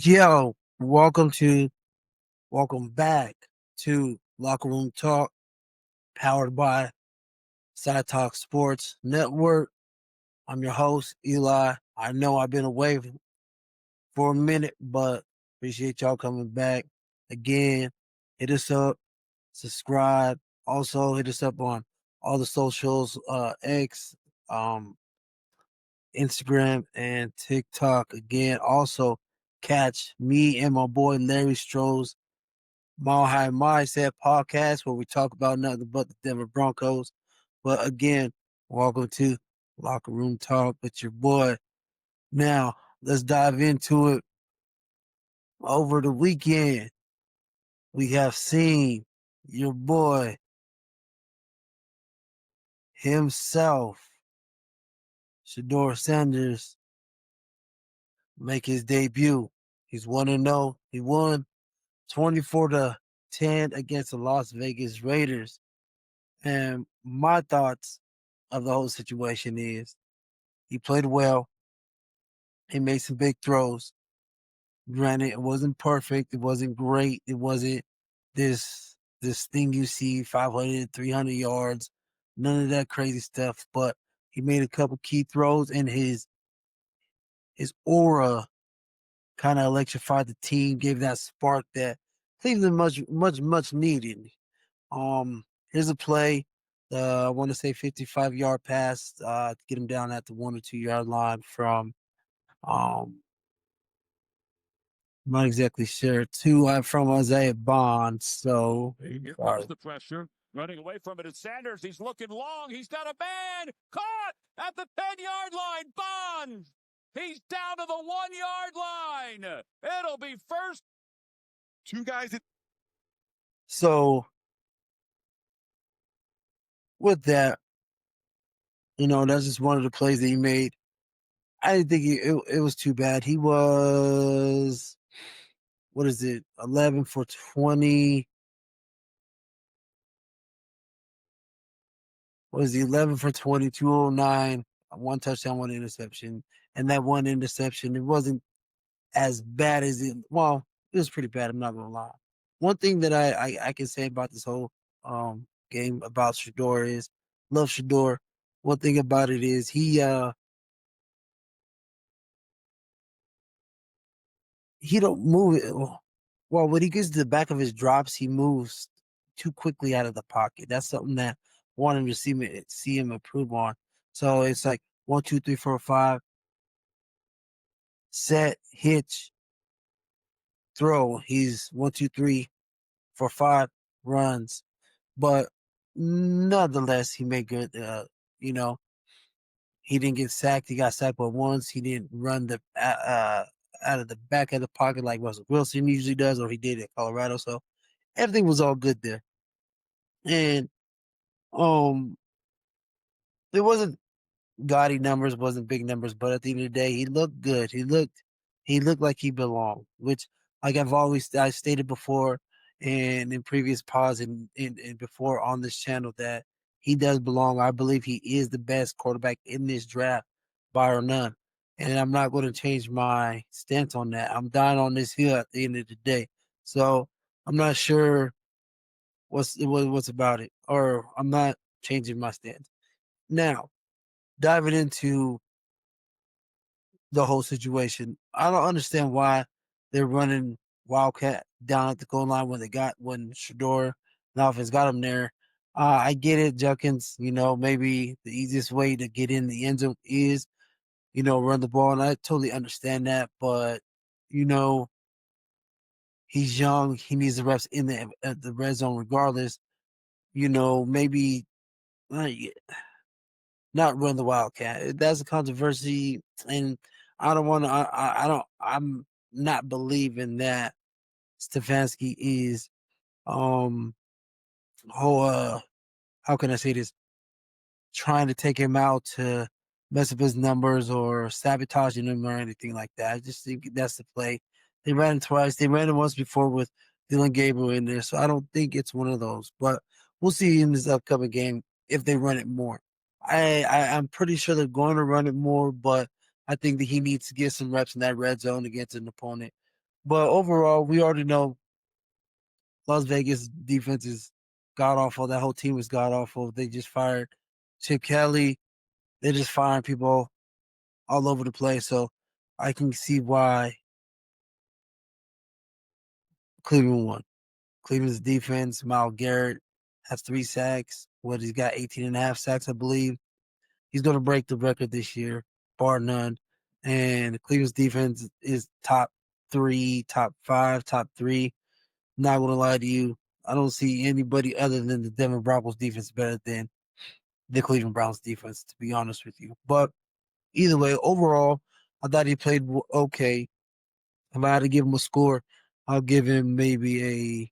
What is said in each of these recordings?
Yo, welcome back to Locker Room Talk, powered by Side Talk Sports Network. I'm your host, Eli. I know I've been away for a minute, but appreciate y'all coming back. Again, hit us up, subscribe. Also, hit us up on all the socials, X, um, Instagram, and TikTok. Again, also catch me and my boy Larry Stroh's Mile High Mindset podcast, where we talk about nothing but the Denver Broncos. But again, welcome to Locker Room Talk with your boy. Now, let's dive into it. Over the weekend, we have seen your boy himself, Shedeur Sanders, make his debut. He's 1-0. He won 24-10 against the Las Vegas Raiders. And my thoughts of the whole situation is he played well. He made some big throws. Granted, it wasn't perfect. It wasn't great. It wasn't this thing you see 500, 300 yards, none of that crazy stuff. But he made a couple key throws, and his aura kind of electrified the team, gave that spark that Cleveland much needed. Here's a play. I want to say 55-yard pass to get him down at the 1 or 2 yard line from I'm not exactly sure. Two from Isaiah Bonds. So Here comes the pressure. Running away from it is Sanders. He's looking long. He's got a man. Caught at the 10-yard line. Bonds. He's down to the 1-yard line. It'll be first. Two guys. So with that, that's just one of the plays that he made. I didn't think it was too bad. He was, what is it, 11 for 20. What is he, 11 for 20, 209, one touchdown, one interception. And that one interception, it wasn't as bad as it was pretty bad, I'm not gonna lie. One thing that I can say about this whole game about Shador is love Shador. One thing about it is he don't move it. Well, when he gets to the back of his drops, he moves too quickly out of the pocket. That's something that I wanted to see him improve on. So it's like 1, 2, 3, 4, 5, set, hitch, throw. He's 1, 2, 3, 4, 5 runs. But nonetheless, he made good. You know, he didn't get sacked. He got sacked but once. He didn't run the out of the back of the pocket like Russell Wilson usually does, or he did at Colorado. So everything was all good there. And um, it wasn't gaudy numbers, wasn't big numbers, but at the end of the day, he looked good. He looked like he belonged, which, like I stated before and in previous pods and before on this channel, that he does belong. I believe he is the best quarterback in this draft, bar none. And I'm not going to change my stance on that. I'm dying on this hill at the end of the day. So I'm not sure what's about it, or I'm not changing my stance. Now, diving into the whole situation. I don't understand why they're running Wildcat down at the goal line when Shador and offense got him there. I get it, Junkins. Maybe the easiest way to get in the end zone is, run the ball, and I totally understand that. But you know, he's young. He needs the reps in the red zone, regardless. Maybe uh, not run the Wildcat. That's a controversy, and I don't want to. I don't. I'm not believing that Stefanski is oh how can I say this? Trying to take him out to mess up his numbers or sabotaging him or anything like that. I just think that's the play. They ran him twice. They ran him once before with Dylan Gabriel in there, so I don't think it's one of those. But we'll see in this upcoming game if they run it more. I'm pretty sure they're going to run it more, but I think that he needs to get some reps in that red zone against an opponent. But overall, we already know Las Vegas defense is god awful. That whole team is god awful. They just fired Chip Kelly. They're just firing people all over the place. So I can see why Cleveland won. Cleveland's defense, Myles Garrett has 3 sacks. He's got 18.5 sacks, I believe. He's going to break the record this year, bar none. And Cleveland's defense is top 3, top 5, top 3. Not going to lie to you. I don't see anybody other than the Denver Broncos defense better than the Cleveland Browns defense, to be honest with you. But either way, overall, I thought he played okay. If I had to give him a score, I'll give him maybe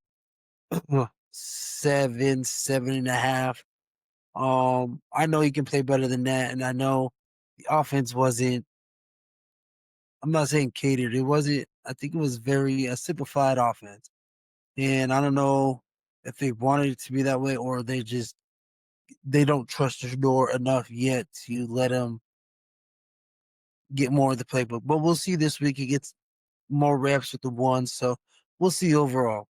a 7, 7.5. I know he can play better than that, and I know the offense wasn't. I'm not saying catered. It wasn't. I think it was very a simplified offense, and I don't know if they wanted it to be that way or they don't trust Shedeur enough yet to let him get more of the playbook. But we'll see this week. He gets more reps with the ones, so we'll see overall.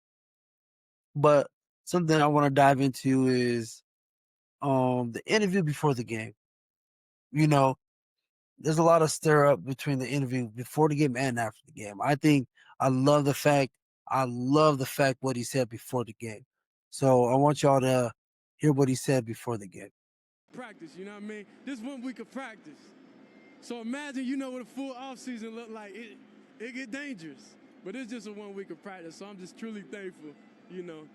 But something I want to dive into is the interview before the game. You know, there's a lot of stir up between the interview before the game and after the game. I love the fact what he said before the game. So I want y'all to hear what he said before the game. Practice, you know what I mean? This 1 week of practice. So imagine, you know what a full off season look like. It get dangerous. But it's just a 1 week of practice. So I'm just truly thankful, you know,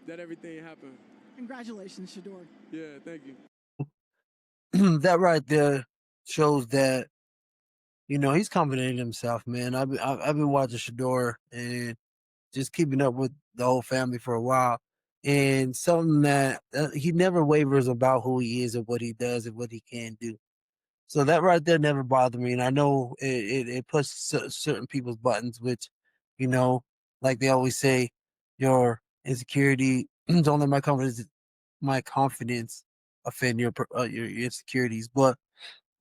that everything happened. Congratulations, Shador. Yeah, thank you. That right there shows that he's confident in himself, man. I've been watching Shador and just keeping up with the whole family for a while, and something that he never wavers about who he is and what he does and what he can do. So that right there never bothered me, and I know it pushes certain people's buttons, which like they always say, your insecurity don't let my confidence offend your insecurities. But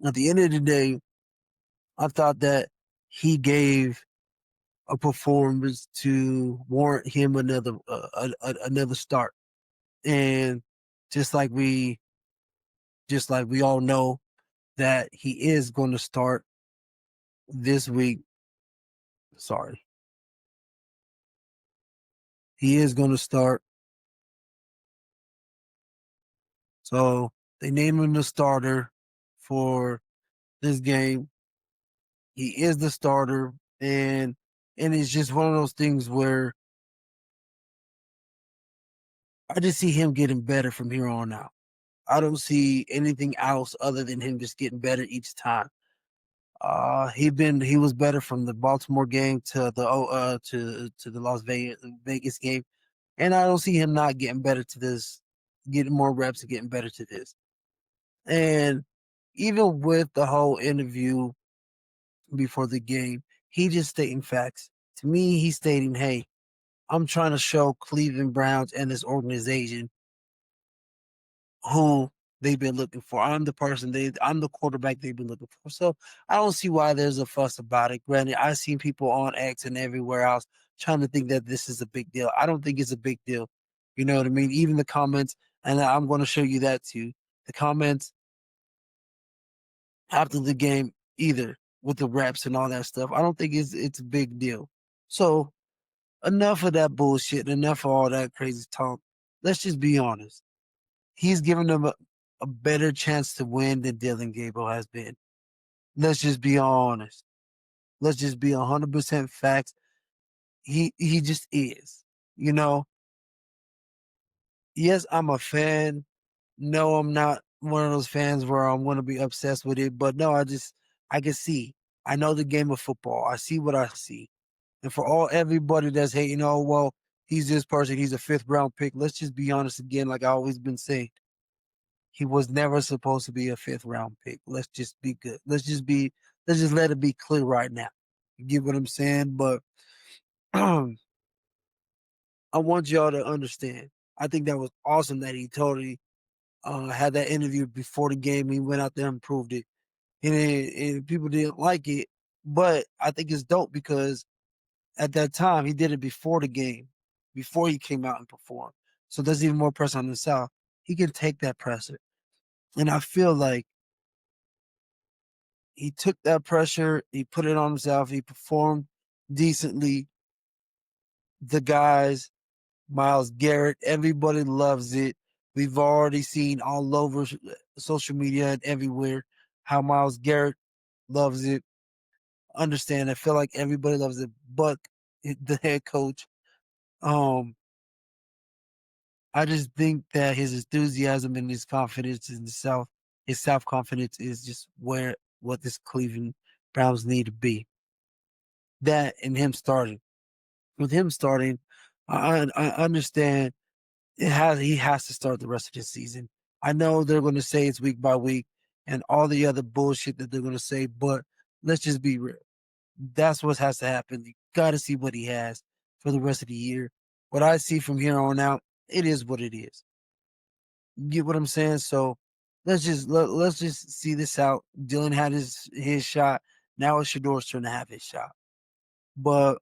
at the end of the day, I thought that he gave a performance to warrant him another start. And just like we all know that he is going to start this week. Sorry. He is going to start. So they named him the starter for this game. He is the starter, and it's just one of those things where I just see him getting better from here on out. I don't see anything else other than him just getting better each time. He was better from the Baltimore game to the Las Vegas game, and I don't see him not getting better to this, getting more reps and getting better to this. And even with the whole interview before the game, he just stating facts. To me, he's stating, "Hey, I'm trying to show Cleveland Browns and this organization who they've been looking for. I'm the quarterback they've been looking for." So I don't see why there's a fuss about it. Granted, I've seen people on X and everywhere else trying to think that this is a big deal. I don't think it's a big deal. You know what I mean? Even the comments, and I'm going to show you that too. The comments after the game, either with the reps and all that stuff, I don't think it's a big deal. So enough of that bullshit, enough of all that crazy talk. Let's just be honest. He's given them a better chance to win than Dylan Gabriel has been. Let's just be honest. Let's just be 100% facts. He just is. You know, yes, I'm a fan. No, I'm not one of those fans where I'm going to be obsessed with it. But no, I can see. I know the game of football. I see what I see. And for everybody that's hating, oh, well, he's this person, he's a 5th-round pick. Let's just be honest again, like I always been saying. He was never supposed to be a 5th-round pick. Let's just be good. Let's just let it be clear right now. You get what I'm saying? But I want y'all to understand. I think that was awesome that he totally had that interview before the game. He went out there and proved it. And people didn't like it. But I think it's dope because at that time, he did it before the game, before he came out and performed. So there's even more pressure on the South. He can take that pressure. And I feel like he took that pressure, he put it on himself, he performed decently. The guys, Miles Garrett, everybody loves it. We've already seen all over social media and everywhere how Miles Garrett loves it. Understand, I feel like everybody loves it, but the head coach. Um, I just think that his enthusiasm and his confidence in himself, his self confidence is just what this Cleveland Browns need to be. That and him starting. With him starting, I understand he has to start the rest of this season. I know they're going to say it's week by week and all the other bullshit that they're going to say, but let's just be real. That's what has to happen. You got to see what he has for the rest of the year. What I see from here on out, it is what it is. You get what I'm saying? So let's just see this out. Dylan had his shot. Now it's Shedor's turn to have his shot. But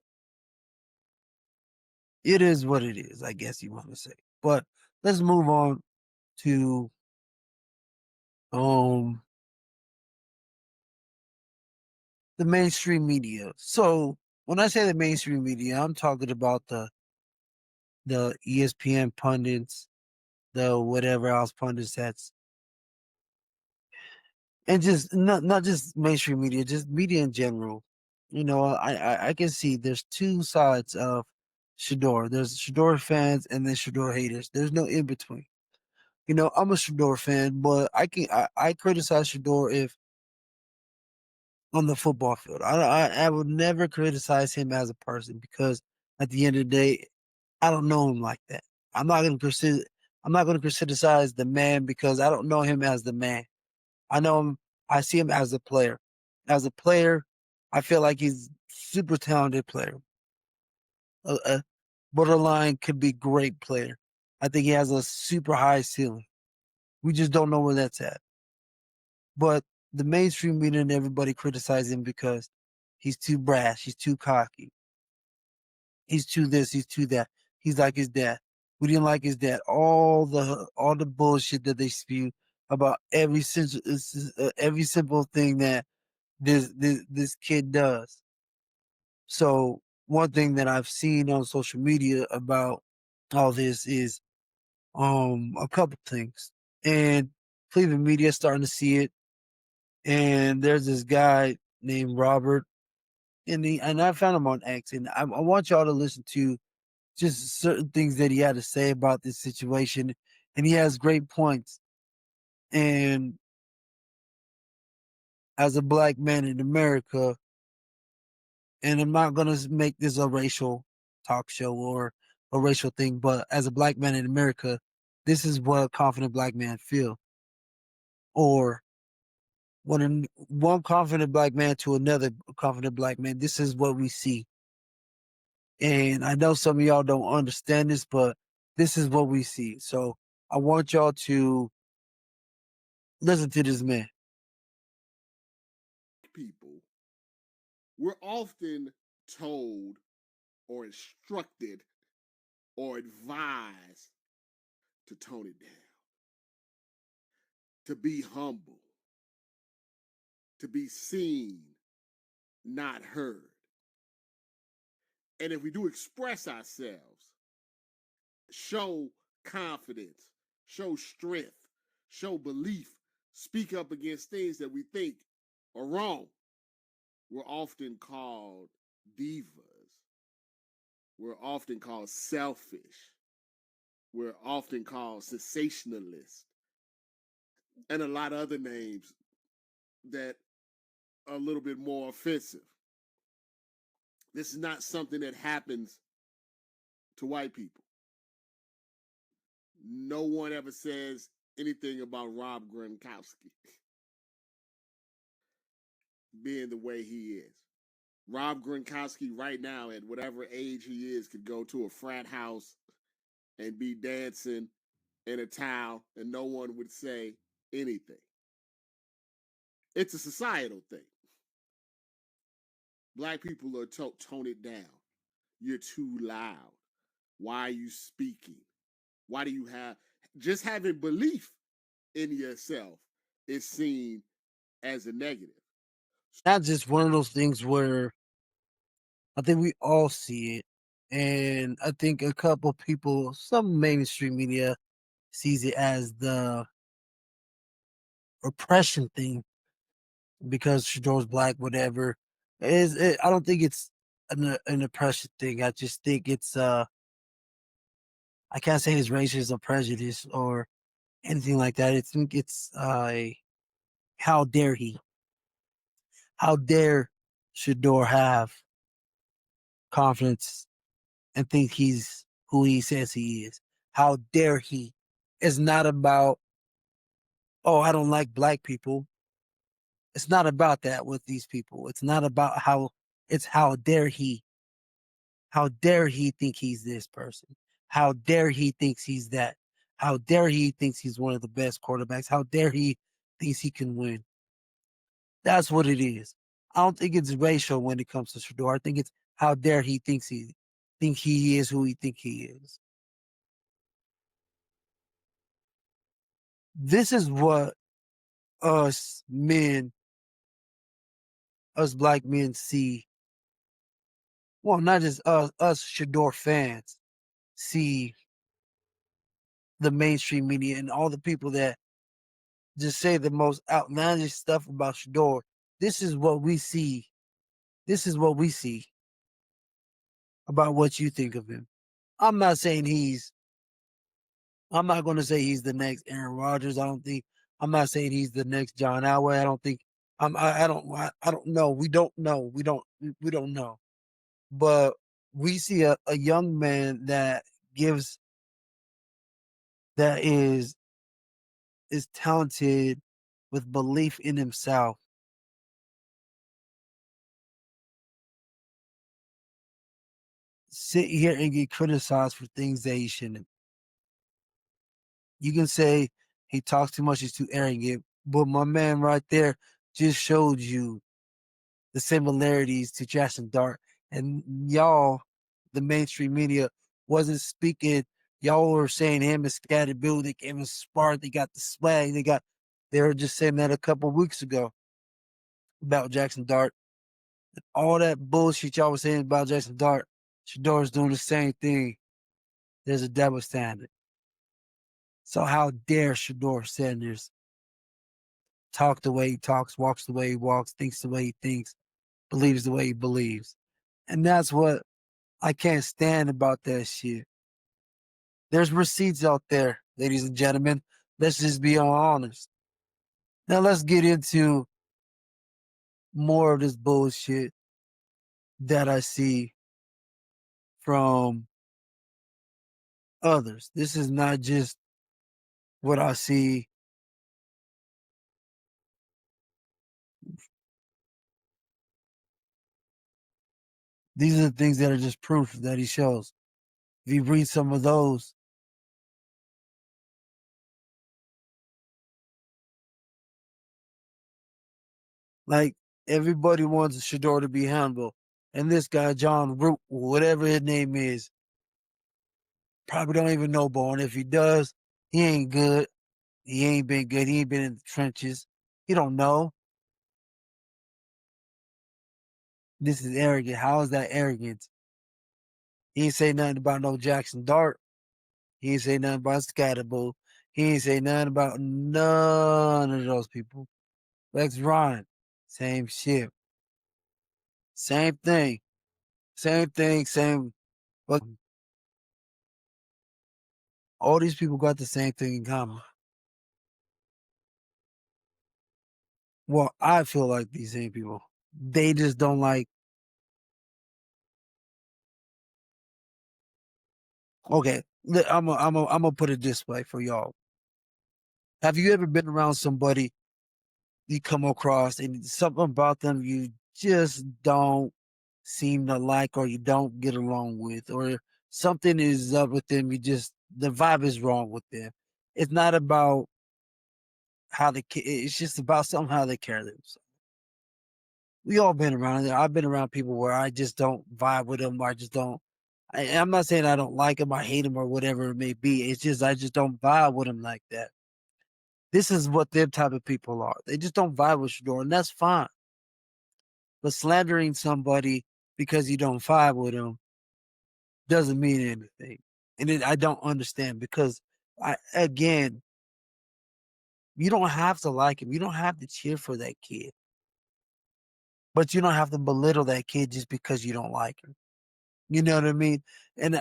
it is what it is, I guess you want to say. But let's move on to um the mainstream media. So when I say the mainstream media, I'm talking about the ESPN pundits, the whatever else pundits that's and just not just mainstream media, just media in general. You know, I can see there's two sides of Shador. There's Shador fans and then Shador haters. There's no in between. You know, I'm a Shador fan, but I criticize Shador if on the football field. I would never criticize him as a person because at the end of the day, I don't know him like that. I'm not gonna consider I'm not gonna criticize the man because I don't know him as the man. I know him. I see him as a player. As a player, I feel like he's super talented player. A borderline could be great player. I think he has a super high ceiling. We just don't know where that's at. But the mainstream media and everybody criticize him because he's too brash, he's too cocky, he's too this, he's too that. He's like his dad. We didn't like his dad. All the bullshit that they spew about every simple thing that this kid does. So one thing that I've seen on social media about all this is a couple things. And Cleveland media starting to see it. And there's this guy named Robert, and I found him on X, and I want y'all to listen to just certain things that he had to say about this situation, and he has great points. And as a black man in America, and I'm not gonna make this a racial talk show or a racial thing, but as a black man in America, this is what a confident black man feel, or when one confident black man to another confident black man, this is what we see. And I know some of y'all don't understand this, but this is what we see. So I want y'all to listen to this man. People, we're often told or instructed or advised to tone it down, to be humble, to be seen, not heard. And if we do express ourselves, show confidence, show strength, show belief, speak up against things that we think are wrong, we're often called divas. We're often called selfish. We're often called sensationalists. And a lot of other names that are a little bit more offensive. This is not something that happens to white people. No one ever says anything about Rob Gronkowski being the way he is. Rob Gronkowski right now, at whatever age he is, could go to a frat house and be dancing in a towel and no one would say anything. It's a societal thing. Black people are tone it down. you're too loud. Why are you speaking? Why do you have just having belief in yourself is seen as a negative? That's just one of those things where I think we all see it. And I think a couple people, some mainstream media sees it as the oppression thing because Shador's black, whatever. I don't think it's an oppression thing. I just think it's I can't say it's racist or prejudice or anything like that. I think it's how dare he? How dare Shador have confidence and think he's who he says he is? How dare he? It's not about, oh, I don't like black people. It's not about that with these people. It's not about it's how dare he? How dare he think he's this person? How dare he thinks he's that? How dare he thinks he's one of the best quarterbacks? How dare he thinks he can win? That's what it is. I don't think it's racial when it comes to Shador. I think it's how dare he think he is who he think he is. This is what us men, us black men see. Well, not just us Shador fans see the mainstream media and all the people that just say the most outlandish stuff about Shador. This is what we see. This is what we see about what you think of him. I'm not saying I'm not going to say he's the next Aaron Rodgers. I don't think. I'm not saying he's the next John Elway. I don't think. I don't know. We don't know. We don't know. But we see a young man that gives that is talented with belief in himself. Sit here and get criticized for things that he shouldn't. You can say he talks too much, he's too arrogant, but my man right there just showed you the similarities to Jackson Dart. And y'all, the mainstream media, wasn't speaking. Y'all were saying him and Scattered Bill, they gave him spark, they got the swag, they were just saying that a couple weeks ago about Jackson Dart. All that bullshit y'all was saying about Jackson Dart, Shador's doing the same thing. There's a double standard. So how dare Shador Sanders talk the way he talks, walks the way he walks, thinks the way he thinks, believes the way he believes. And that's what I can't stand about that shit. There's receipts out there, ladies and gentlemen. Let's just be honest. Now let's get into more of this bullshit that I see from others. This is not just what I see. These are the things that are just proof that he shows. If you read some of those, like everybody wants Shador to be humble. And this guy, John Root, whatever his name is, probably don't even know Born. If he does, he ain't good. He ain't been good. He ain't been in the trenches. He don't know. This is arrogant. How is that arrogant? He ain't say nothing about no Jackson Dart. He ain't say nothing about Scatterbull. He ain't say nothing about none of those people. Lex Ryan, same shit. Same thing. Same thing. Same. But all these people got the same thing in common. Well, I feel like these same people. They just don't like. Okay, I'm gonna put it this way for y'all. Have you ever been around somebody you come across and something about them you just don't seem to like or you don't get along with, or something is up with them, the vibe is wrong with them. It's not about it's just about somehow they carry themselves. We all been around there. I've been around people where I just don't vibe with them, or I just don't I'm not saying I don't like him, I hate him, or whatever it may be. It's just I just don't vibe with him like that. This is what them type of people are. They just don't vibe with Shador, and that's fine. But slandering somebody because you don't vibe with them doesn't mean anything. And I don't understand because again, you don't have to like him. You don't have to cheer for that kid. But you don't have to belittle that kid just because you don't like him. You know what I mean? And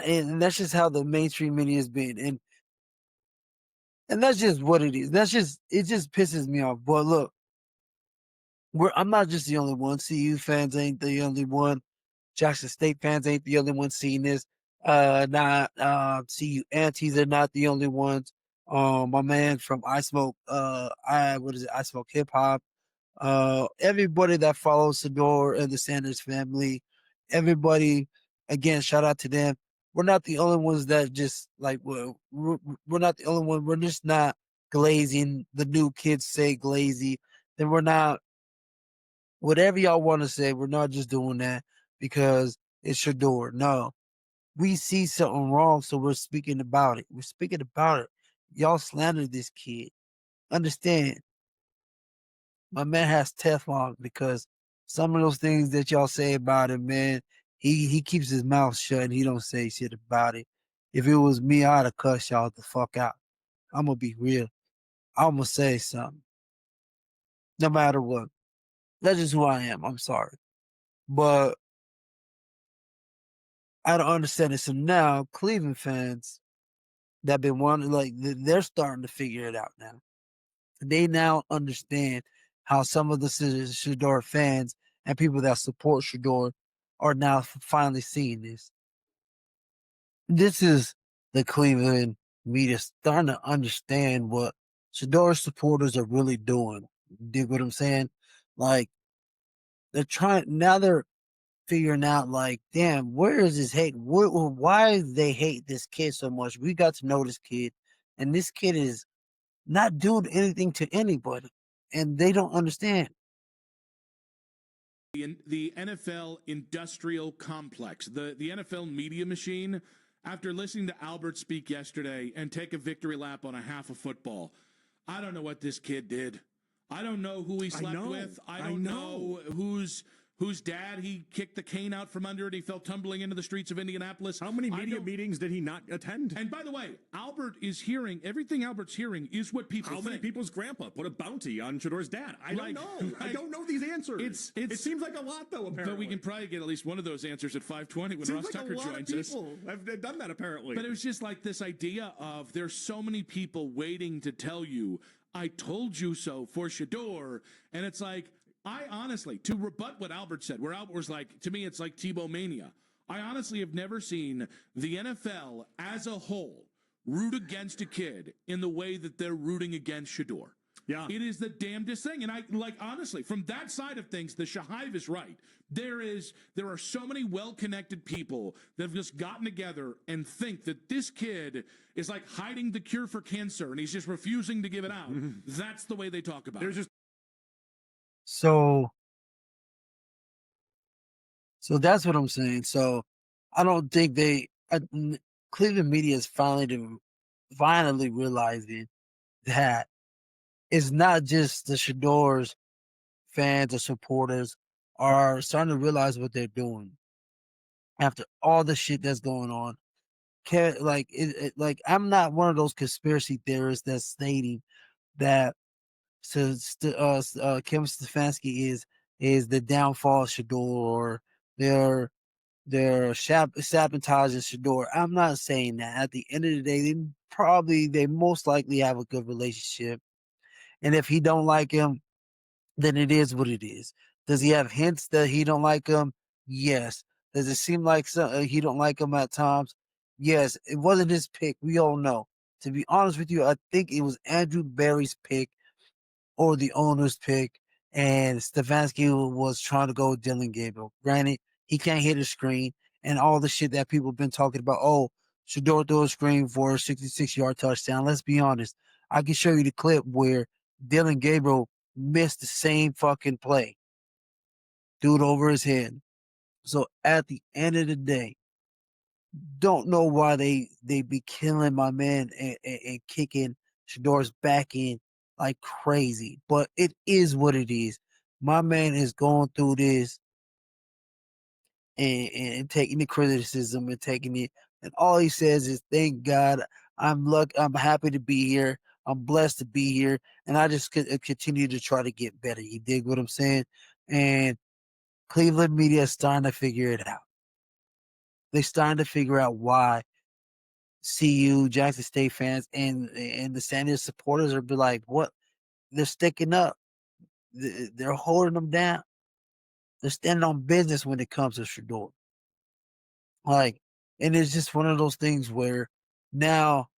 that's just how the mainstream media has been. And that's just what it is. It just pisses me off. But look, I'm not just the only one. CU fans ain't the only one. Jackson State fans ain't the only one seeing this. Not CU aunties are not the only ones. My man from I Smoke, I Smoke Hip Hop. Everybody that follows Shedeur and the Sanders family, everybody, again, shout out to them. We're not the only ones that just like we're not the only one. We're just not glazing. The new kids say glazy. Then we're not. Whatever y'all want to say, we're not just doing that because it's Shedeur. No, we see something wrong, so we're speaking about it. We're speaking about it. Y'all slander this kid. Understand? My man has Teflon because some of those things that y'all say about him, man, he keeps his mouth shut and he don't say shit about it. If it was me, I'd have cussed y'all the fuck out. I'm gonna be real. I'm gonna say something, no matter what. That's just who I am. I'm sorry, but I don't understand it. So now Cleveland fans that been wanting, like, they're starting to figure it out now. They now understand how some of the Shedeur fans and people that support Shedeur are now finally seeing this. This is the Cleveland media starting to understand what Shedeur supporters are really doing. Dig what I'm saying? Like, they're figuring out, like, damn, where is this hate? Why they hate this kid so much? We got to know this kid, and this kid is not doing anything to anybody, and they don't understand. The NFL industrial complex, the NFL media machine, after listening to Albert speak yesterday and take a victory lap on a half of football, I don't know what this kid did. I don't know who he slept with. I don't know whose dad he kicked the cane out from under and he fell tumbling into the streets of Indianapolis. How many media meetings did he not attend? And by the way, Albert is hearing, everything Albert's hearing is what people think. How many people's grandpa put a bounty on Shedor's dad? I don't know. I don't know these answers. It seems like a lot, though, apparently. But we can probably get at least one of those answers at 5:20 when Ross Tucker joins us. People have done that, apparently. But it was just like this idea of there's so many people waiting to tell you, I told you so for Shedeur. And it's like, I honestly, to rebut what Albert said, where Albert was like, to me, it's like Tebow mania. I honestly have never seen the NFL as a whole root against a kid in the way that they're rooting against Shedeur. Yeah. It is the damnedest thing. And I, like, honestly, from that side of things, the Shahive is right. There are so many well-connected people that have just gotten together and think that this kid is like hiding the cure for cancer and he's just refusing to give it out. That's the way they talk about it. So that's what I'm saying. So I don't think Cleveland media is finally realizing that it's not just the Shedeur's fans or supporters are starting to realize what they're doing after all the shit that's going on. Like, I'm not one of those conspiracy theorists that's stating that Kevin Stefanski is the downfall of Shedeur, or they're sabotaging Shedeur. I'm not saying that. At the end of the day, they most likely have a good relationship. And if he don't like him, then it is what it is. Does he have hints that he don't like him? Yes. Does it seem like he don't like him at times? Yes. It wasn't his pick. We all know. To be honest with you, I think it was Andrew Berry's pick or the owner's pick, and Stefanski was trying to go with Dylan Gabriel. Granted, he can't hit a screen, and all the shit that people have been talking about. Oh, Shedeur threw a screen for a 66-yard touchdown. Let's be honest. I can show you the clip where Dylan Gabriel missed the same fucking play. Threw it over his head. So at the end of the day, don't know why they be killing my man and kicking Shedor's back in like crazy, but it is what it is. My man is going through this and taking the criticism and taking it, and all he says is, "Thank God, I'm happy to be here. I'm blessed to be here, and I just continue to try to get better." You dig what I'm saying? And Cleveland media is starting to figure it out. They're starting to figure out why CU, Jackson State fans, and the Sanders supporters are be like, "What? They're sticking up. They're holding them down. They're standing on business when it comes to Shador." Like, and it's just one of those things where now,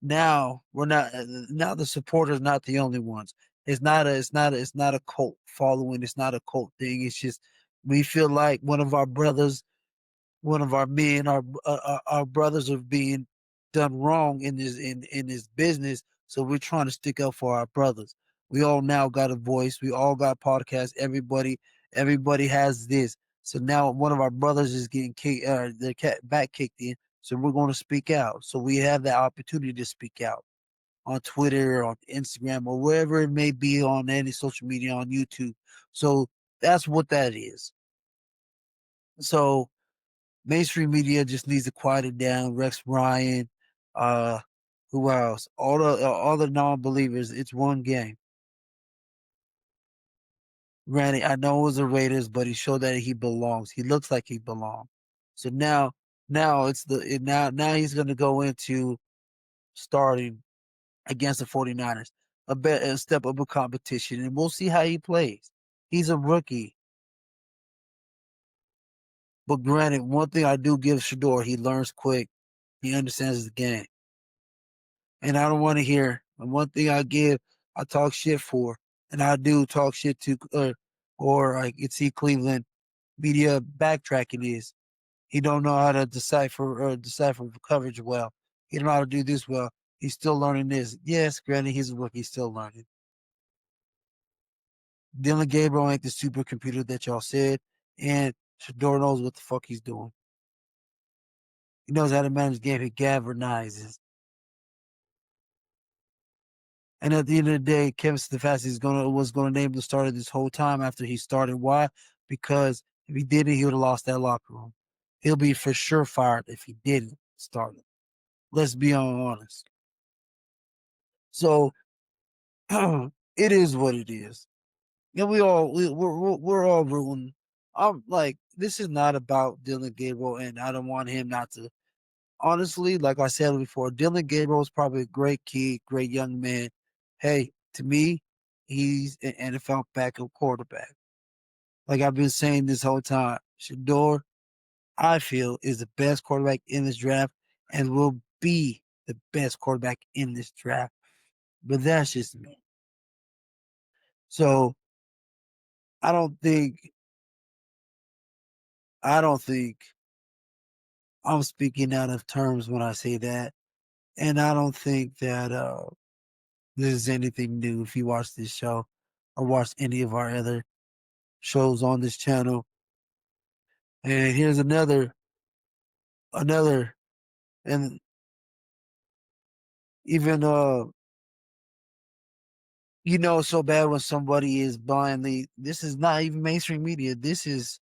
now we're not. Now the supporters not the only ones. It's not a cult following. It's not a cult thing. It's just we feel like one of our brothers, one of our men, our brothers are being done wrong in this business. So we're trying to stick up for our brothers. We all now got a voice. We all got podcasts. Everybody has this. So now one of our brothers is getting kicked, back kicked in. So we're going to speak out. So we have that opportunity to speak out on Twitter, on Instagram, or wherever it may be, on any social media, on YouTube. So that's what that is. So mainstream media just needs to quiet it down. Rex Ryan, uh, who else? All the non-believers. It's one game. Granted, I know it was the Raiders, but he showed that he belongs. He looks like he belongs. So now now he's going to go into starting against the 49ers, a step up of competition, and we'll see how he plays. He's a rookie. But granted, one thing I do give Shador, he learns quick. He understands the game. And I don't want to hear. And one thing I talk shit for, and I do talk shit to, or I can see Cleveland media backtracking is he don't know how to decipher coverage well. He don't know how to do this well. He's still learning this. Yes, granted, he's a rookie, he's still learning. Dylan Gabriel ain't the supercomputer that y'all said, and Shador knows what the fuck he's doing. He knows how to manage the game. He galvanizes. And at the end of the day, Kevin Stefanski was gonna name the starter this whole time after he started. Why? Because if he didn't, he would have lost that locker room. He'll be for sure fired if he didn't start it. Let's be honest. So it is what it is. And we're all rooting. I'm like, this is not about Dylan Gabriel, and I don't want him not to. Honestly, like I said before, Dylan Gabriel is probably a great kid, great young man. Hey, to me, he's an NFL backup quarterback. Like I've been saying this whole time, Shador, I feel, is the best quarterback in this draft and will be the best quarterback in this draft. But that's just me. So I don't think I'm speaking out of terms when I say that. And I don't think that this is anything new. If you watch this show or watch any of our other shows on this channel. And here's another, and even you know, so bad when somebody is blindly. This is not even mainstream media. This is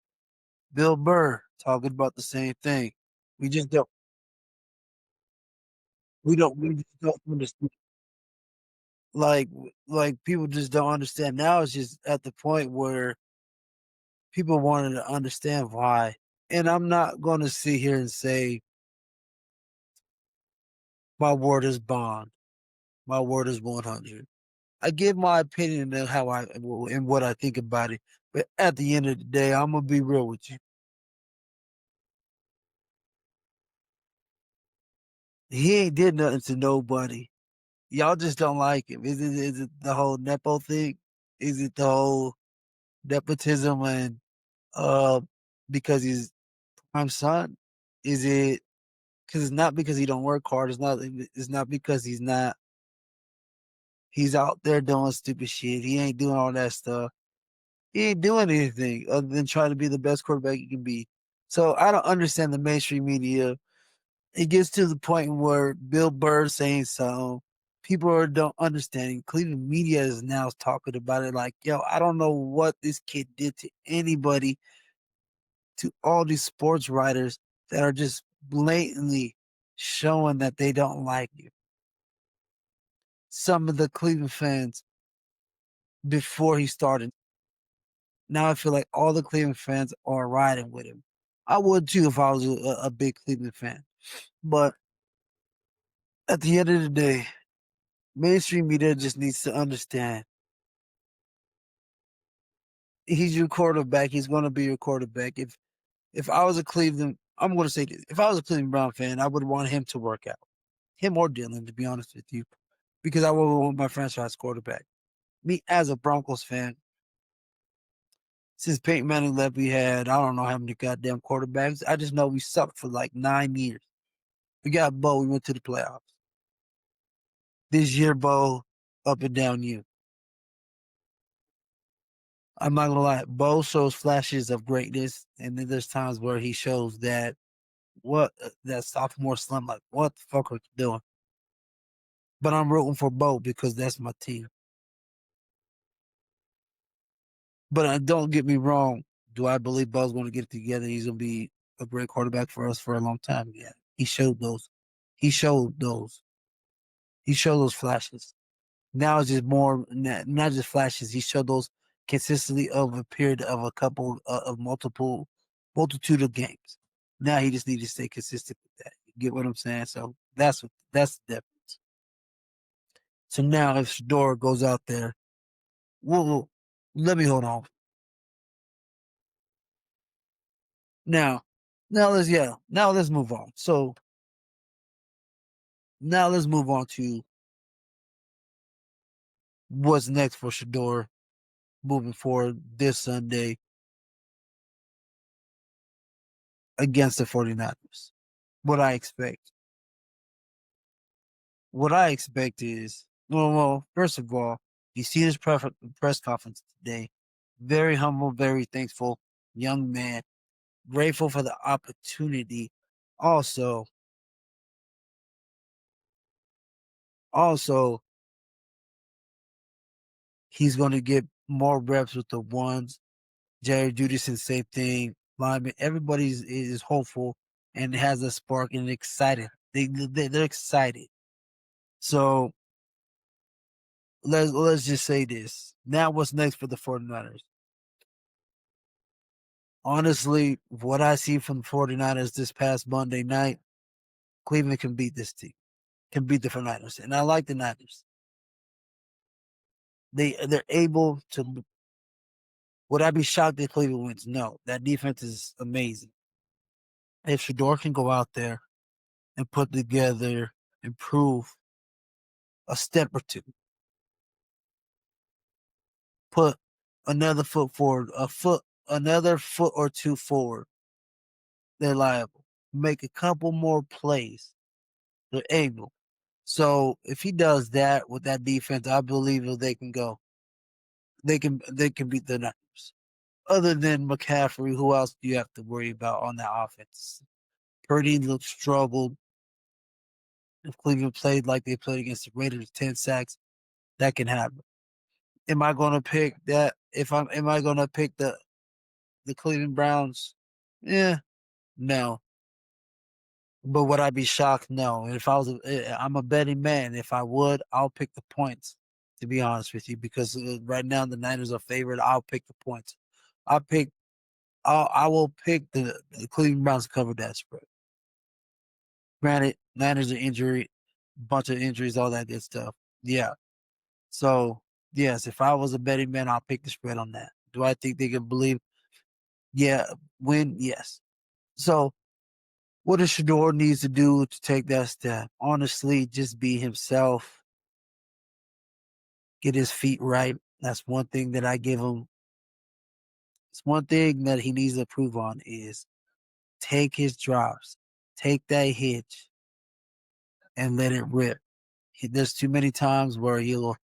Bill Burr talking about the same thing. We just don't. We just don't understand. Like like people just don't understand. Now it's just at the point where people wanted to understand why. And I'm not going to sit here and say my word is bond. My word is 100. I give my opinion on how and what I think about it. But at the end of the day, I'm gonna be real with you. He ain't did nothing to nobody. Y'all just don't like him. Is it the whole nepo thing? Is it the whole nepotism and uh because he's my son? Is it because it's not because he don't work hard? It's not because he's out there doing stupid shit. He ain't doing all that stuff. He ain't doing anything other than trying to be the best quarterback he can be. So I don't understand the mainstream media it gets to the point where Bill Burr saying so. People don't understand. Cleveland media is now talking about it like, yo, I don't know what this kid did to anybody, to all these sports writers that are just blatantly showing that they don't like you. Some of the Cleveland fans before he started. Now I feel like all the Cleveland fans are riding with him. I would too if I was a big Cleveland fan. But at the end of the day, mainstream media just needs to understand he's your quarterback. He's going to be your quarterback. If I was a Cleveland, I'm going to say this. If I was a Cleveland Brown fan, I would want him to work out. Him or Dylan, to be honest with you, because I would want my franchise quarterback. Me as a Broncos fan, since Peyton Manning left, we had, I don't know how many goddamn quarterbacks. I just know we sucked for like 9 years. We got Bo. We went to the playoffs. This year, Bo, up and down you. I'm not gonna lie. Bo shows flashes of greatness, and then there's times where he shows that that sophomore slump. Like, what the fuck are you doing? But I'm rooting for Bo because that's my team. But don't get me wrong. Do I believe Bo's going to get it together? He's going to be a great quarterback for us for a long time. Yeah, he showed those. He showed those. He showed those flashes. Now it's just more, not just flashes. He showed those consistently over a period of a couple of multitude of games. Now he just needs to stay consistent with that. You get what I'm saying? So that's the difference. So now if Shedeur goes out there, let me hold on. Now let's move on. So now let's move on to what's next for Shedeur moving forward this Sunday against the 49ers. What I expect. What I expect is, well, first of all, you see his press conference today. Very humble, very thankful young man. Grateful for the opportunity. Also, he's going to get more reps with the ones. Jerry Judison, same thing. Lineman, everybody is hopeful and has a spark and excited. They're excited. So let's just say this. Now what's next for the 49ers? Honestly, what I see from the 49ers this past Monday night, Cleveland can beat this team, can beat the 49ers. And I like the Niners. They're able to. Would I be shocked if Cleveland wins? No. That defense is amazing. If Shedeur can go out there and put together, improve a step or two, put another foot forward, another foot or two forward, they're liable. Make a couple more plays, they're able. So if he does that with that defense, I believe that they can go. They can beat the Niners. Other than McCaffrey, who else do you have to worry about on that offense? Purdy looks struggled. If Cleveland played like they played against the Raiders, 10 sacks, that can happen. Am I going to pick that? Am I going to pick the Cleveland Browns? Yeah, no. But would I be shocked? No. And if I was, I'm a betting man. If I would, I'll pick the points. To be honest with you, because right now the Niners are favored. I'll pick the points. I will pick the Cleveland Browns to cover that spread. Granted, Niners are injury, bunch of injuries, all that good stuff. Yeah. So yes, if I was a betting man, I'll pick the spread on that. Do I think they can believe? Yeah, win. Yes. So what does Shador needs to do to take that step? Honestly, just be himself. Get his feet right. That's one thing that I give him. It's one thing that he needs to improve on is take his drops, take that hitch, and let it rip. There's too many times where he'll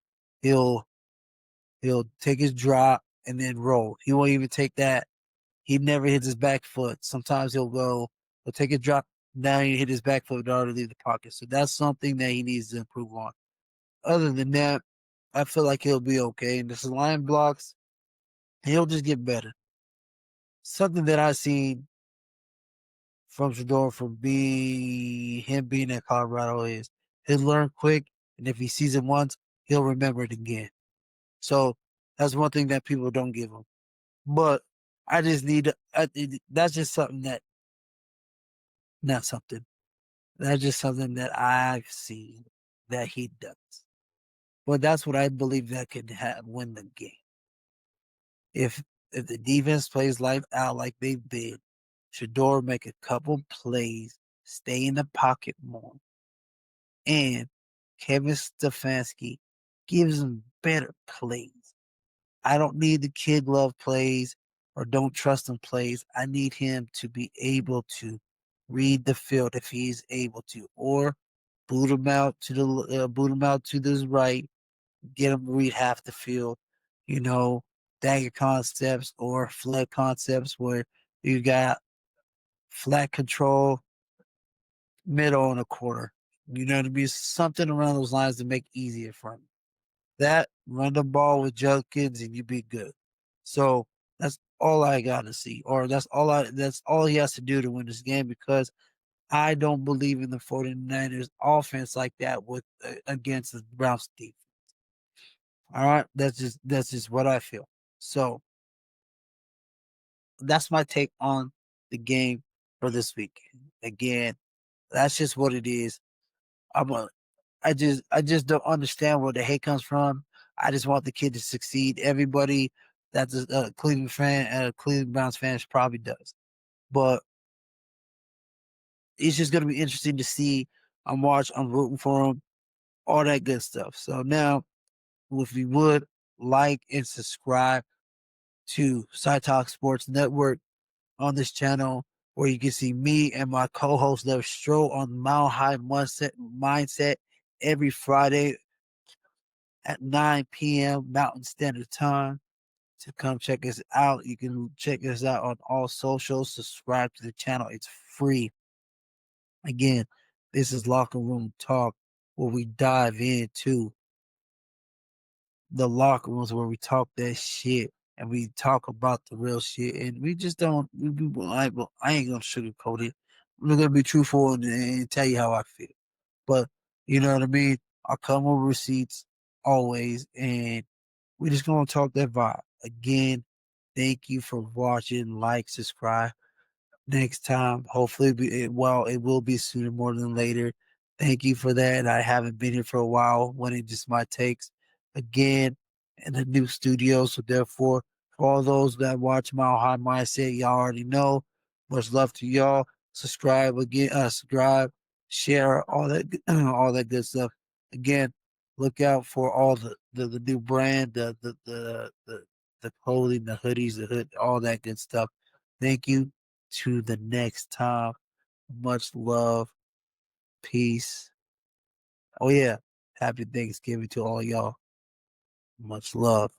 take his drop and then roll. He won't even take that. He never hits his back foot. Sometimes he'll take a drop Now he hit his back foot in order to leave the pocket. So that's something that he needs to improve on. Other than that, I feel like he'll be okay. And this line blocks, he'll just get better. Something that I've seen from Shedeur from him being at Colorado is he'll learn quick, and if he sees it once, he'll remember it again. So that's one thing that people don't give him. But I just need that's just something that not something. That's just something that I've seen that he does. But that's what I believe that could win the game. If the defense plays life out like they've been, Shador make a couple plays, stay in the pocket more, and Kevin Stefanski gives him better plays. I don't need the kid love plays or don't trust him plays. I need him to be able to read the field if he's able to, or boot him out to the right, get him to read half the field. Dagger concepts or flood concepts where you got flat control, middle, and a quarter. To be something around those lines to make it easier for him. That, run the ball with Judkins and you be good. So that's all I got to see, or that's all he has to do to win this game, because I don't believe in the 49ers offense like that with against the Browns defense. All right, that's just what I feel. So that's my take on the game for this week. Again, that's just what it is. I just don't understand where the hate comes from. I just want the kid to succeed. Everybody that's a Cleveland fan, Cleveland Browns fans probably does. But it's just going to be interesting to see. I'm rooting for him, all that good stuff. So now, if you would like and subscribe to Side Talk Sports Network on this channel, where you can see me and my co-host Lev Stroh on Mile High Mindset every Friday at 9 p.m. Mountain Standard Time. To come check us out, you can check us out on all socials. Subscribe to the channel; it's free. Again, this is Locker Room Talk, where we dive into the locker rooms, where we talk that shit and we talk about the real shit, and we just don't. I ain't gonna sugarcoat it. I'm gonna be truthful and tell you how I feel. But you know what I mean. I'll come with receipts always, and we're just gonna talk that vibe. Again, thank you for watching. Like, subscribe. Next time, hopefully, it will be sooner more than later. Thank you for that. I haven't been here for a while, when it just my takes again in the new studio. So therefore, for all those that watch Mile High Mindset, y'all already know. Much love to y'all. Subscribe again. Subscribe, share, all that, all that good stuff. Again, look out for all the new brand, the clothing, the hoodies, the hood, all that good stuff. Thank you. To the next time. Much love. Peace. Oh, yeah. Happy Thanksgiving to all y'all. Much love.